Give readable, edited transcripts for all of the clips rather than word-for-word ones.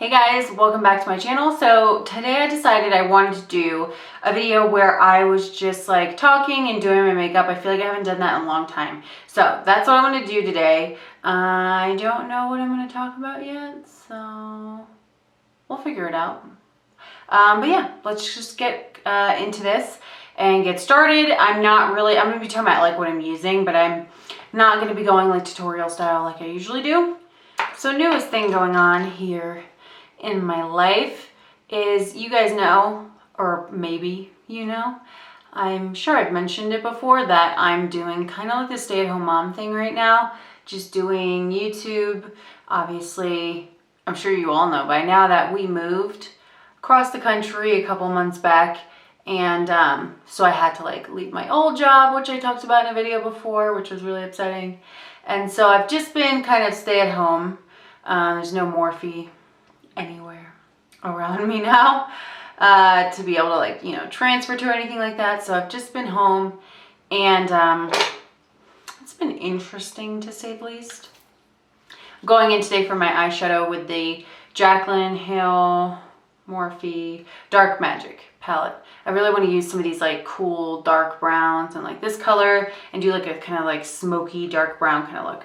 Hey guys, welcome back to my channel. So today I decided I wanted to do a video where I was just like talking and doing my makeup. I feel like I haven't done that in a long time. So that's what I'm going to do today. I don't know what I'm going to talk about yet, so we'll figure it out. But yeah, let's just get into this and get started. I'm going to be talking about like what I'm using, but I'm not going to be going like tutorial style like I usually do. So newest thing going on here in my life is, you guys know, or maybe you know, I'm sure I've mentioned it before, that I'm doing kind of like the stay-at-home mom thing right now, just doing YouTube. Obviously, I'm sure you all know by now that we moved across the country a couple months back, and so I had to like leave my old job, which I talked about in a video before, which was really upsetting. And so I've just been kind of stay at home. There's no MORPHE anywhere around me now to be able to like, you know, transfer to or anything like that. So I've just been home, and it's been interesting to say the least. I'm going in today for my eyeshadow with the JACLYN Hill MORPHE Dark Magic palette. I really want to use some of these like cool dark browns and like this color and do like a kind of like smoky dark brown kind of look.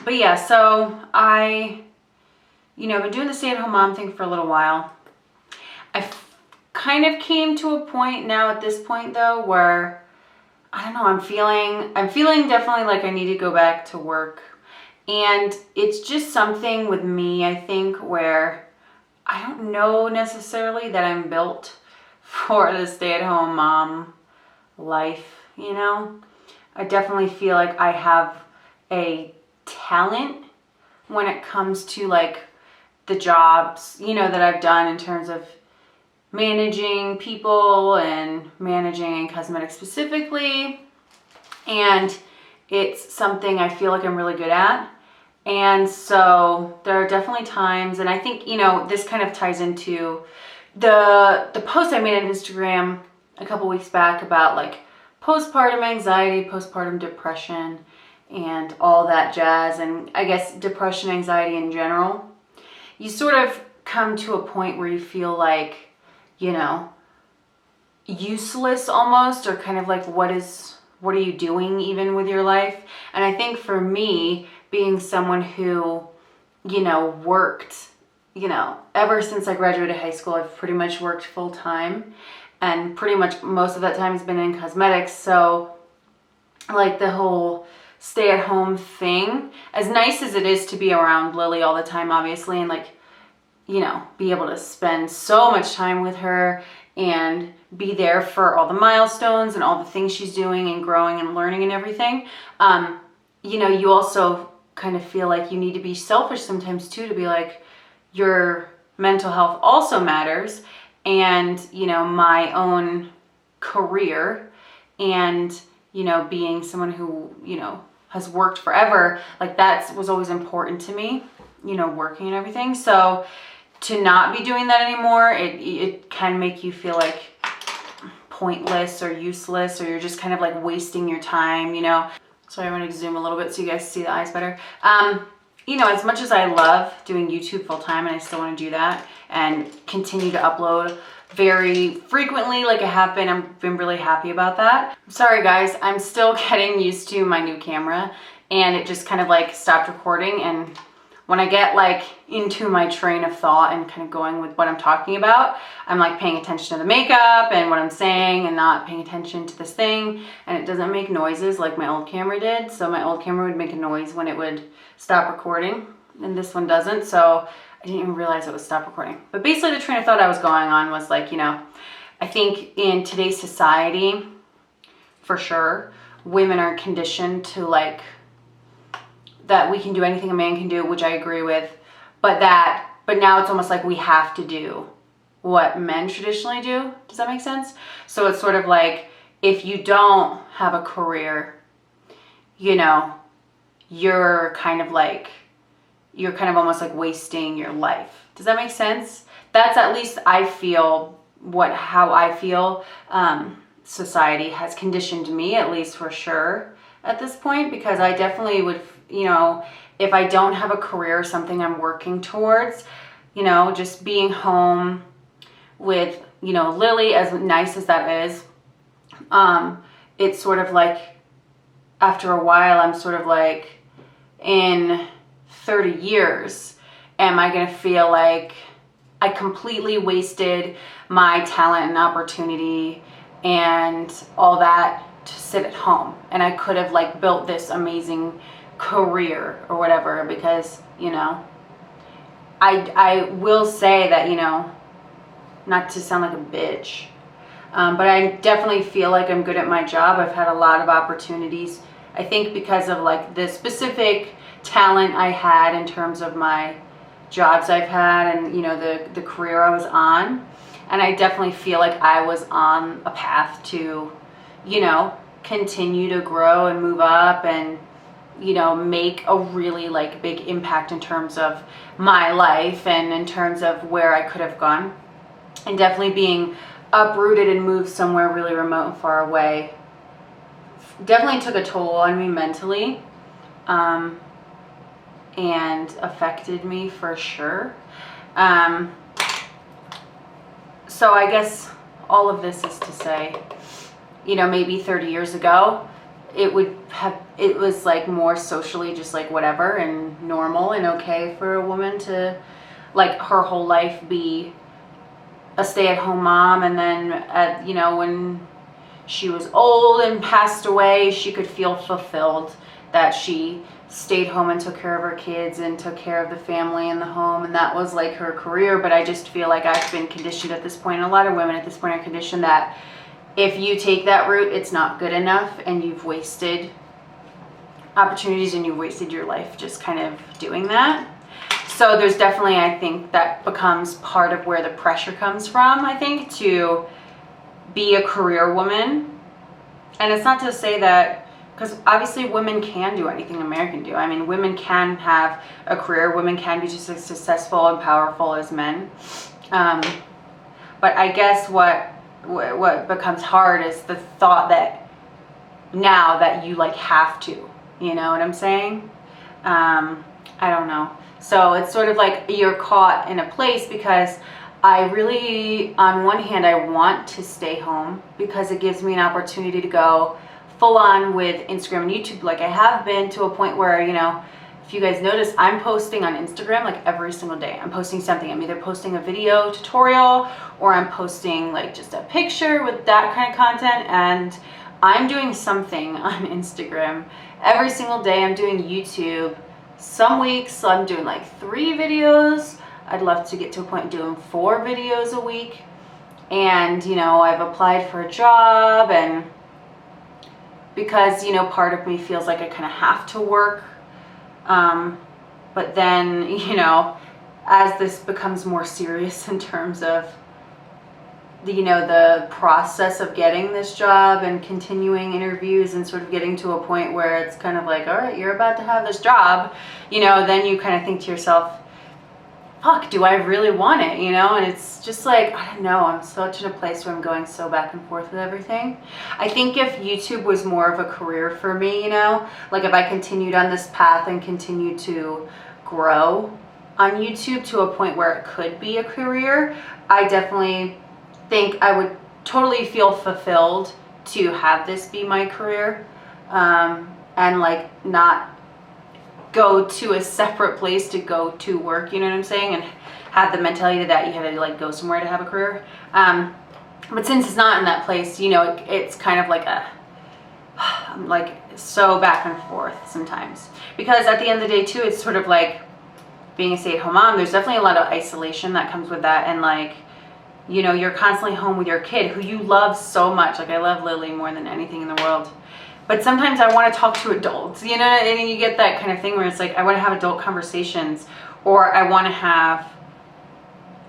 But yeah, so I've been doing the stay-at-home mom thing for a little while. I kind of came to a point now at this point though where, I don't know, I'm feeling definitely like I need to go back to work. And it's just something with me, I think, where I don't know necessarily that I'm built for the stay-at-home mom life, you know? I definitely feel like I have a talent when it comes to like the jobs, you know, that I've done in terms of managing people and managing cosmetics specifically. And it's something I feel like I'm really good at. And so there are definitely times, and I think, you know, this kind of ties into the post I made on Instagram a couple weeks back about like postpartum anxiety, postpartum depression, and all that jazz, and I guess depression, anxiety in general. You sort of come to a point where you feel like, you know, useless almost, or kind of like what are you doing even with your life? And I think for me, being someone who, you know, worked, you know, ever since I graduated high school, I've pretty much worked full time, and pretty much most of that time has been in cosmetics. So like the whole stay-at-home thing, as nice as it is to be around Lily all the time, obviously, and like, you know, be able to spend so much time with her and be there for all the milestones and all the things she's doing and growing and learning and everything, you know, you also kind of feel like you need to be selfish sometimes too, to be like, your mental health also matters, and, you know, my own career, and, you know, being someone who, you know, has worked forever, like that was always important to me, you know, working and everything. So to not be doing that anymore, it can make you feel like pointless or useless, or you're just kind of like wasting your time, you know. So I want to zoom a little bit so you guys see the eyes better. You know, as much as I love doing YouTube full time, and I still want to do that and continue to upload very frequently like I have been, I've been really happy about that. Sorry guys, I'm still getting used to my new camera, and it just kind of like stopped recording, and when I get like into my train of thought and kind of going with what I'm talking about, I'm like paying attention to the makeup and what I'm saying, and not paying attention to this thing, and it doesn't make noises like my old camera did. So my old camera would make a noise when it would stop recording, and this one doesn't, so I didn't even realize it would stop recording. But basically the train of thought I was going on was like, you know, I think in today's society, for sure, women are conditioned to like, that we can do anything a man can do, which I agree with, but now it's almost like we have to do what men traditionally do. Does that make sense? So it's sort of like, if you don't have a career, you know, you're kind of almost like wasting your life. Does that make sense? That's, at least I feel, how I feel society has conditioned me, at least for sure at this point, because I definitely would, you know, if I don't have a career or something I'm working towards, you know, just being home with, you know, Lily, as nice as that is, it's sort of like, after a while, I'm sort of like, in 30 years, am I going to feel like I completely wasted my talent and opportunity and all that to sit at home? And I could have like built this amazing career or whatever, because, you know, I will say that, you know, not to sound like a bitch, but I definitely feel like I'm good at my job. I've had a lot of opportunities, I think, because of like the specific talent I had in terms of my jobs I've had and, you know, the career I was on. And I definitely feel like I was on a path to, you know, continue to grow and move up and, you know, make a really like big impact in terms of my life and in terms of where I could have gone. And definitely being uprooted and moved somewhere really remote and far away definitely took a toll on me mentally, and affected me for sure. So I guess all of this is to say, you know, maybe 30 years ago, it was like more socially just like whatever and normal and okay for a woman to like her whole life be a stay-at-home mom, and then you know, when she was old and passed away, she could feel fulfilled that she stayed home and took care of her kids and took care of the family and the home, and that was like her career. But I just feel like I've been conditioned at this point, and a lot of women at this point are conditioned that if you take that route, it's not good enough, and you've wasted opportunities and you've wasted your life just kind of doing that. So there's definitely, I think, that becomes part of where the pressure comes from, I think, to be a career woman. And it's not to say that, because obviously women can do anything a man can do. I mean, women can have a career, women can be just as successful and powerful as men. But I guess what becomes hard is the thought that now that you like have to, you know what I'm saying? I don't know. So it's sort of like you're caught in a place, because I really, on one hand, I want to stay home because it gives me an opportunity to go full on with Instagram and YouTube. Like I have been to a point where, you know, if you guys notice, I'm posting on Instagram like every single day. I'm posting something. I'm either posting a video tutorial or I'm posting like just a picture with that kind of content, and I'm doing something on Instagram every single day. I'm doing YouTube. Some weeks I'm doing like 3 videos. I'd love to get to a point of doing 4 videos a week. And, you know, I've applied for a job, and because, you know, part of me feels like I kind of have to work. But then, you know, as this becomes more serious in terms of the, you know, the process of getting this job and continuing interviews and sort of getting to a point where it's kind of like, all right, you're about to have this job, you know, then you kind of think to yourself, fuck, do I really want it, you know? And it's just like, I don't know, I'm such in a place where I'm going so back and forth with everything. I think if YouTube was more of a career for me, you know, like if I continued on this path and continued to grow on YouTube to a point where it could be a career, I definitely think I would totally feel fulfilled to have this be my career, and like not go to a separate place to go to work, you know what I'm saying, and have the mentality that you had to like go somewhere to have a career. But since it's not in that place, you know, it's kind of like I'm like so back and forth sometimes, because at the end of the day too, it's sort of like being a stay-at-home mom. There's definitely a lot of isolation that comes with that, and like, you know, you're constantly home with your kid who you love so much. Like I love Lily more than anything in the world. But sometimes I want to talk to adults, you know, and you get that kind of thing where it's like, I want to have adult conversations, or I want to have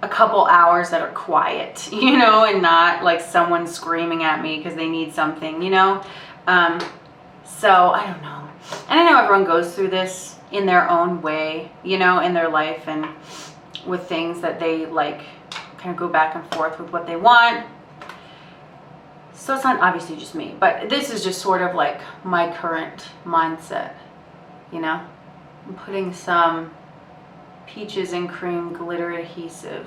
a couple hours that are quiet, you know, and not like someone screaming at me because they need something, you know. So I don't know. And I know everyone goes through this in their own way, you know, in their life, and with things that they like kind of go back and forth with what they want. So it's not obviously just me, but this is just sort of like my current mindset, you know. I'm putting some Peaches and Cream glitter adhesive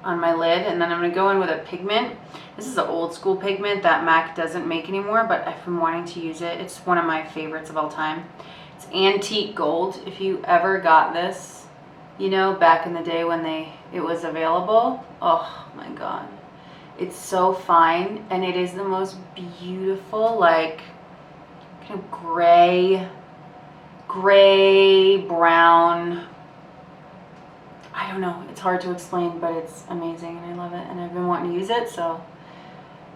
on my lid, and then I'm going to go in with a pigment. This is an old school pigment that MAC doesn't make anymore, but I've been wanting to use it. It's one of my favorites of all time. It's antique gold. If you ever got this, you know, back in the day when it was available, oh my god, it's so fine, and it is the most beautiful, like kind of gray brown. I don't know, it's hard to explain, but it's amazing and I love it, and I've been wanting to use it, so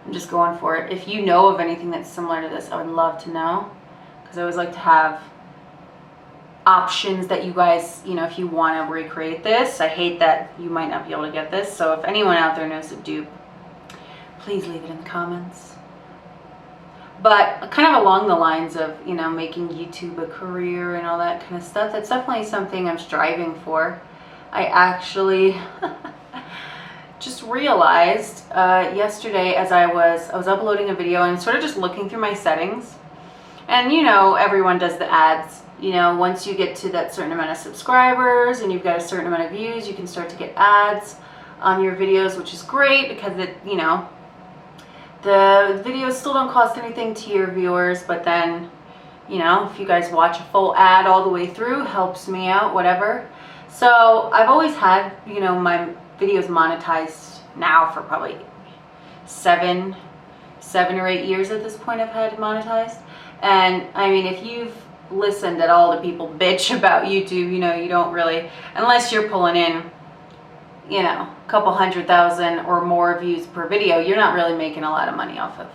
I'm just going for it. If you know of anything that's similar to this, I would love to know, because I always like to have options that you guys, you know, if you want to recreate this. I hate that you might not be able to get this, so if anyone out there knows a dupe, please leave it in the comments. But kind of along the lines of, you know, making YouTube a career and all that kind of stuff, that's definitely something I'm striving for. I actually just realized yesterday, as I was uploading a video and sort of just looking through my settings, and you know, everyone does the ads. You know, once you get to that certain amount of subscribers and you've got a certain amount of views, you can start to get ads on your videos, which is great because it, you know, the videos still don't cost anything to your viewers, but then, you know, if you guys watch a full ad all the way through, helps me out, whatever. So I've always had, you know, my videos monetized now for probably seven or 8 years at this point I've had monetized. And I mean, if you've listened at all to people bitch about YouTube, you know, you don't really, unless you're pulling in, you know, a couple 100,000 or more views per video, you're not really making a lot of money off of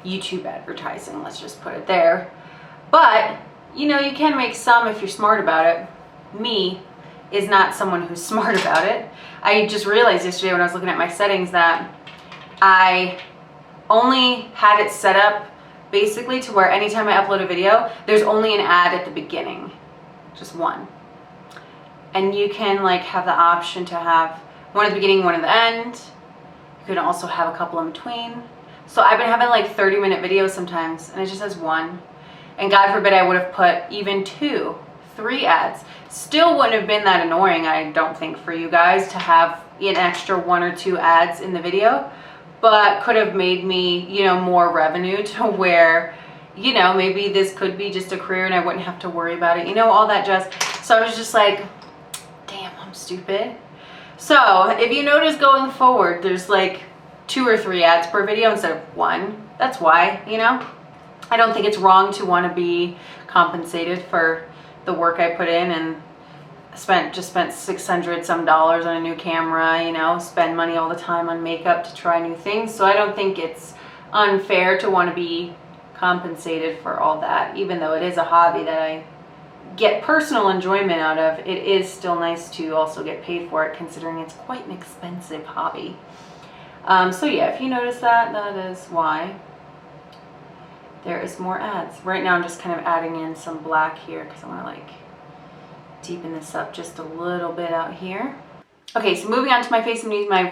YouTube advertising, let's just put it there. But, you know, you can make some if you're smart about it. Me is not someone who's smart about it. I just realized yesterday when I was looking at my settings that I only had it set up basically to where anytime I upload a video, there's only an ad at the beginning, just one. And you can like have the option to have one at the beginning, one at the end. You can also have a couple in between. So I've been having like 30-minute videos sometimes, and it just has one. And God forbid I would have put even 2, 3 ads. Still wouldn't have been that annoying, I don't think, for you guys to have an extra 1 or 2 ads in the video, but could have made me, you know, more revenue to where, you know, maybe this could be just a career and I wouldn't have to worry about it, you know, all that jazz. So I was just like, damn, I'm stupid. So if you notice going forward, there's like 2 or 3 ads per video instead of 1. That's why, you know. I don't think it's wrong to want to be compensated for the work I put in, and just spent $600 some on a new camera, you know, spend money all the time on makeup to try new things. So I don't think it's unfair to want to be compensated for all that. Even though it is a hobby that I get personal enjoyment out of, it is still nice to also get paid for it, considering it's quite an expensive hobby. So yeah, if you notice that, that is why there is more ads. Right now I'm just kind of adding in some black here because I want to like deepen this up just a little bit out here. Okay, so moving on to my face, I'm using my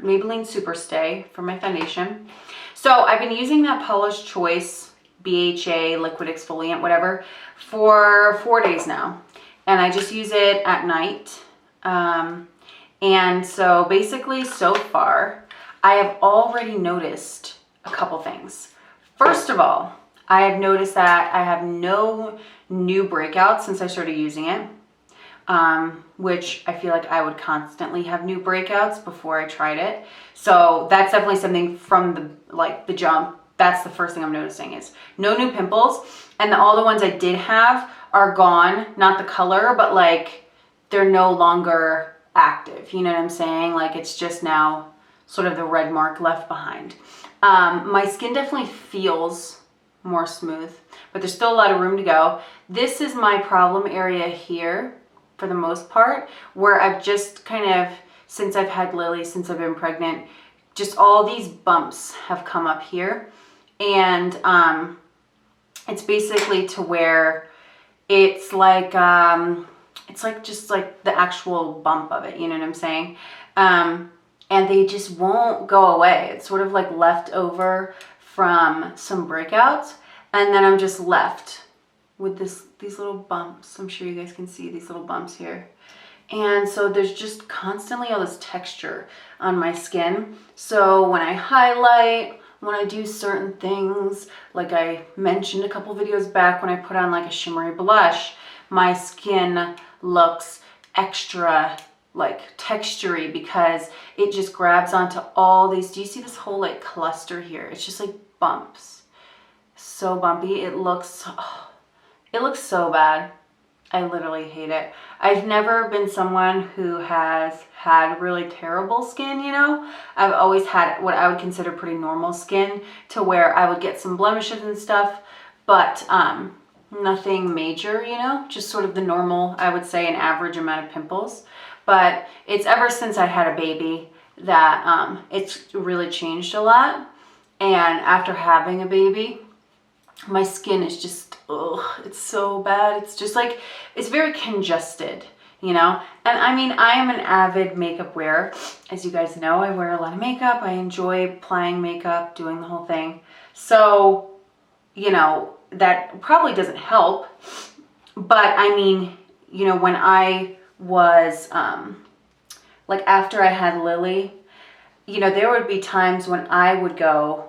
Maybelline Superstay for my foundation. So I've been using that Paula's Choice BHA liquid exfoliant, whatever, for 4 days now. And I just use it at night. And so basically so far, I have already noticed a couple things. First of all, I have noticed that I have no new breakouts since I started using it, which I feel like I would constantly have new breakouts before I tried it. So that's definitely something from the jump. That's the first thing I'm noticing is no new pimples, and all the ones I did have are gone. Not the color, but like they're no longer active. You know what I'm saying? Like it's just now sort of the red mark left behind. My skin definitely feels more smooth, but there's still a lot of room to go. This is my problem area here for the most part, where I've just kind of, since I've had Lily, since I've been pregnant, just all these bumps have come up here. And it's basically to where it's like just like the actual bump of it, you know what I'm saying? And they just won't go away. It's sort of like left over from some breakouts. And then I'm just left with these little bumps. I'm sure you guys can see these little bumps here. And so there's just constantly all this texture on my skin. So when I highlight, when I do certain things, like I mentioned a couple videos back, when I put on like a shimmery blush, my skin looks extra like textury because it just grabs onto all these. Do you see this whole like cluster here? It's just like bumps. So bumpy. It looks so bad. I literally hate it. I've never been someone who has had really terrible skin, you know? I've always had what I would consider pretty normal skin, to where I would get some blemishes and stuff, but nothing major, you know? Just sort of the normal, I would say, an average amount of pimples. But it's ever since I had a baby that it's really changed a lot. And after having a baby, my skin is just, ugh, it's so bad. It's just like, it's very congested, you know? And I mean, I am an avid makeup wearer. As you guys know, I wear a lot of makeup. I enjoy applying makeup, doing the whole thing. So, you know, that probably doesn't help. But I mean, you know, when I was, like after I had Lily, you know, there would be times when I would go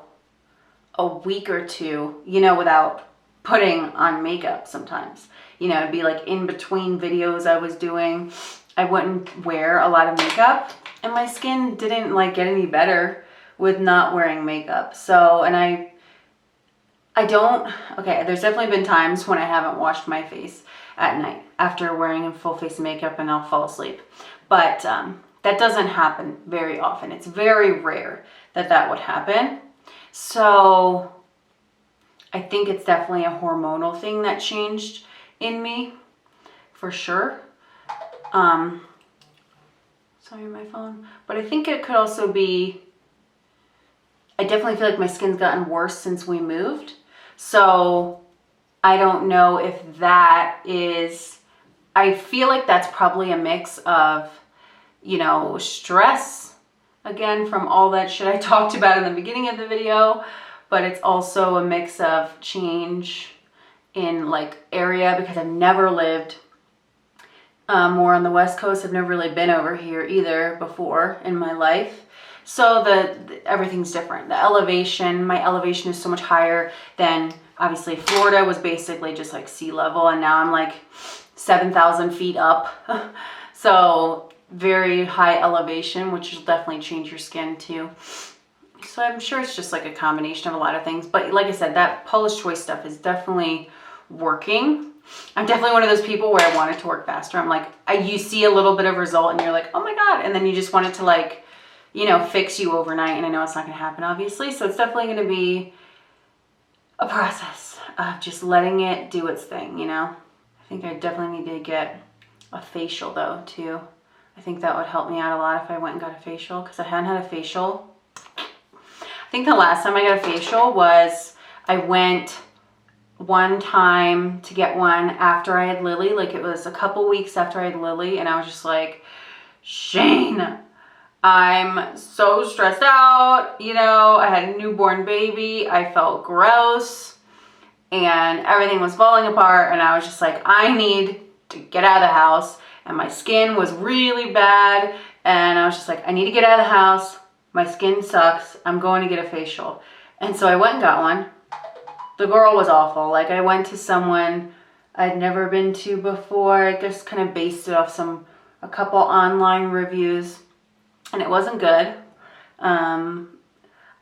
a week or two, you know, without putting on makeup sometimes. You know, it'd be like in between videos I was doing, I wouldn't wear a lot of makeup, and my skin didn't like get any better with not wearing makeup. So, and I don't, okay, there's definitely been times when I haven't washed my face at night after wearing a full face of makeup and I'll fall asleep. But that doesn't happen very often. It's very rare that that would happen. So I think it's definitely a hormonal thing that changed in me, for sure. Sorry, my phone. But I think it could also be, I definitely feel like my skin's gotten worse since we moved. So I don't know if that is, I feel like that's probably a mix of, you know, stress, again, from all that shit I talked about in the beginning of the video, but it's also a mix of change in like area, because I've never lived more on the West Coast. I've never really been over here either before in my life. So everything's different. The elevation, my elevation is so much higher than, obviously Florida was basically just like sea level, and now I'm like 7,000 feet up. So very high elevation, which will definitely change your skin too. So I'm sure it's just like a combination of a lot of things. But like I said, that Paula's Choice stuff is definitely working. I'm definitely one of those people where I want it to work faster. I'm like, you see a little bit of result and you're like, oh my God. And then you just want it to like, you know, fix you overnight. And I know it's not going to happen, obviously. So it's definitely going to be a process of just letting it do its thing, you know. I think I definitely need to get a facial though too. I think that would help me out a lot if I went and got a facial, because I hadn't had a facial. I think the last time I got a facial was, I went one time to get one after I had Lily. Like it was a couple weeks after I had Lily, and I was just like, Shane, I'm so stressed out. You know, I had a newborn baby. I felt gross and everything was falling apart, and I was just like, I need to get out of the house. And my skin was really bad, and I was just like, I need to get out of the house. My skin sucks. I'm going to get a facial. And so I went and got one. The girl was awful. Like, I went to someone I'd never been to before. I just kind of based it off a couple online reviews, and it wasn't good.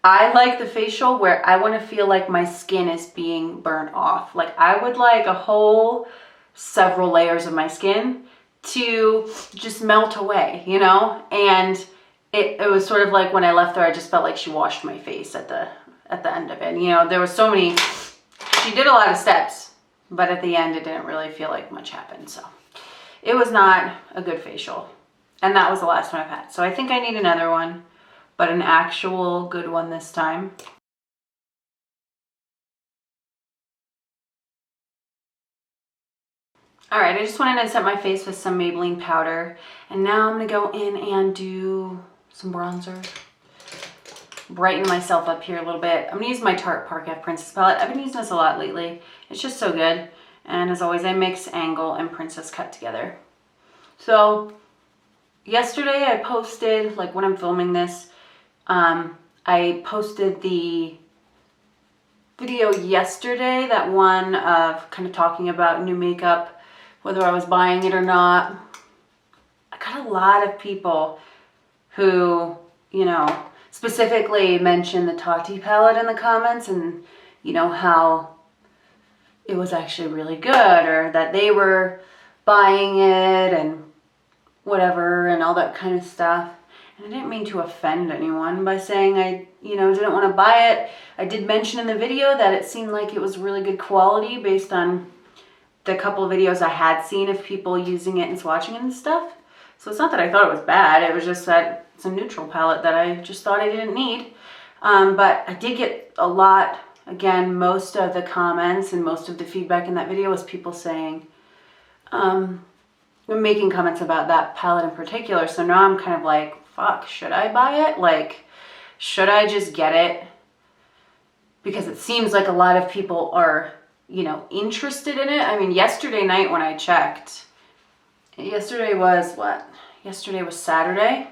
I like the facial where I want to feel like my skin is being burnt off. Like, I would like a whole several layers of my skin to just melt away, you know? And it was sort of like when I left her, I just felt like she washed my face at the end of it. You know, there was so many, she did a lot of steps, but at the end it didn't really feel like much happened. So it was not a good facial. And that was the last one I've had. So I think I need another one, but an actual good one this time. All right, I just went in and set my face with some Maybelline powder, and now I'm gonna go in and do some bronzer. Brighten myself up here a little bit. I'm gonna use my Tarte Parquet Princess palette. I've been using this a lot lately. It's just so good. And as always, I mix Angle and Princess Cut together. So yesterday I posted, like when I'm filming this, I posted the video yesterday, that one of kind of talking about new makeup, whether I was buying it or not. I got a lot of people who, you know, specifically mentioned the Tarte palette in the comments, and you know, how it was actually really good, or that they were buying it and whatever and all that kind of stuff. And I didn't mean to offend anyone by saying I, you know, didn't want to buy it. I did mention in the video that it seemed like it was really good quality based on the couple of videos I had seen of people using it and swatching it and stuff. So it's not that I thought it was bad, it was just that it's a neutral palette that I just thought I didn't need. But I did get a lot, again, most of the comments and most of the feedback in that video was people saying, making comments about that palette in particular. So now I'm kind of like, fuck, should I buy it? Like, should I just get it? Because it seems like a lot of people are, you know, interested in it. I mean, yesterday night when I checked, yesterday was what? Yesterday was Saturday.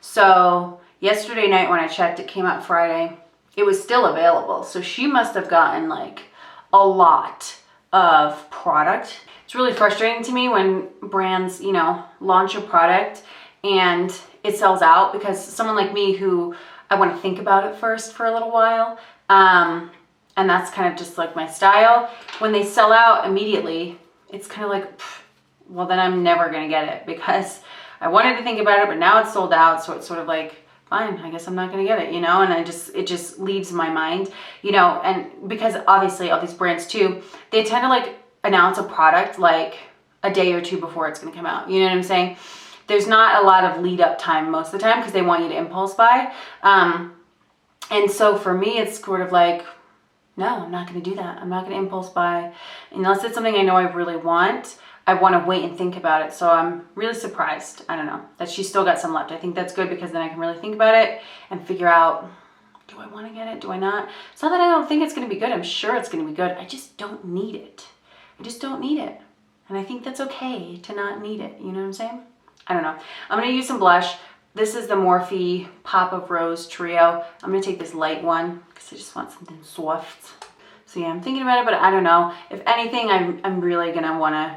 So yesterday night when I checked, it came out Friday. It was still available. So she must have gotten like a lot of product. It's really frustrating to me when brands, you know, launch a product and it sells out, because someone like me who I want to think about it first for a little while, and that's kind of just like my style. When they sell out immediately, it's kind of like, pff, well, then I'm never going to get it, because I wanted to think about it, but now it's sold out. So it's sort of like, fine, I guess I'm not going to get it, you know, and it just leaves my mind, you know, and because obviously all these brands too, they tend to like announce a product like a day or two before it's going to come out. You know what I'm saying? There's not a lot of lead up time most of the time, because they want you to impulse buy. And so for me, it's sort of like, no, I'm not going to do that. I'm not going to impulse buy unless it's something I know I really want. I want to wait and think about it. So I'm really surprised, I don't know, that she's still got some left. I think that's good, because then I can really think about it and figure out, do I want to get it? Do I not? It's not that I don't think it's going to be good. I'm sure it's going to be good. I just don't need it. I just don't need it. And I think that's okay to not need it. You know what I'm saying? I don't know. I'm going to use some blush. This is the Morphe Pop of Rose Trio. I'm going to take this light one because I just want something soft. So yeah, I'm thinking about it, but I don't know. If anything, I'm really going to want to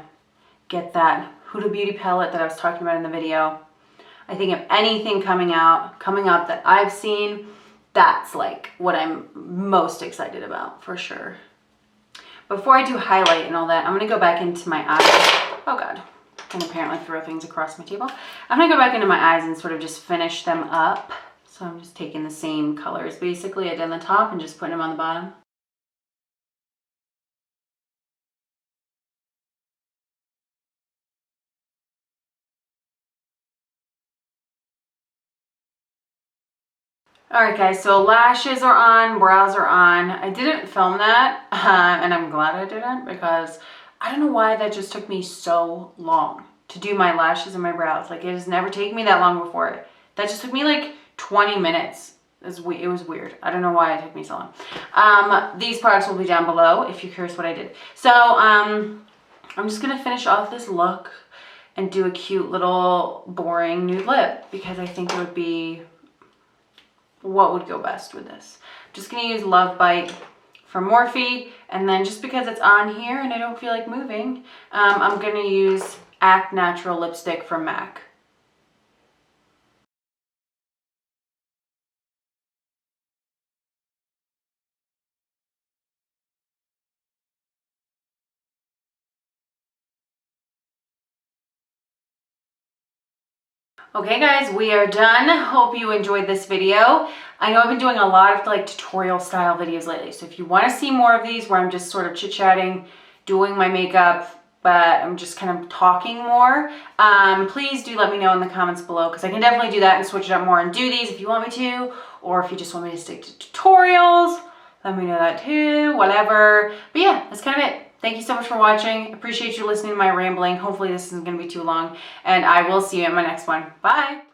get that Huda Beauty palette that I was talking about in the video. I think if anything coming up that I've seen, that's like what I'm most excited about for sure. Before I do highlight and all that, I'm going to go back into my eyes. Oh God. And apparently throw things across my table. I'm going to go back into my eyes and sort of just finish them up. So I'm just taking the same colors basically I did on the top and just putting them on the bottom. Alright guys, so lashes are on, brows are on. I didn't film that, and I'm glad I didn't, because I don't know why that just took me so long to do my lashes and my brows. Like, it has never taken me that long before. That just took me like 20 minutes. It was weird. I don't know why it took me so long. These products will be down below if you're curious what I did. So I'm just going to finish off this look and do a cute little boring nude lip, because I think it would be what would go best with this. I'm just going to use Love Bite from Morphe, and then just because it's on here and I don't feel like moving, I'm going to use Act Natural lipstick from MAC. Okay guys, we are done. Hope you enjoyed this video. I know I've been doing a lot of like tutorial style videos lately, so if you want to see more of these where I'm just sort of chit-chatting, doing my makeup, but I'm just kind of talking more, please do let me know in the comments below, because I can definitely do that and switch it up more and do these if you want me to, or if you just want me to stick to tutorials, let me know that too, whatever. But yeah, that's kind of it. Thank you so much for watching. Appreciate you listening to my rambling. Hopefully this isn't going to be too long, and I will see you in my next one. Bye!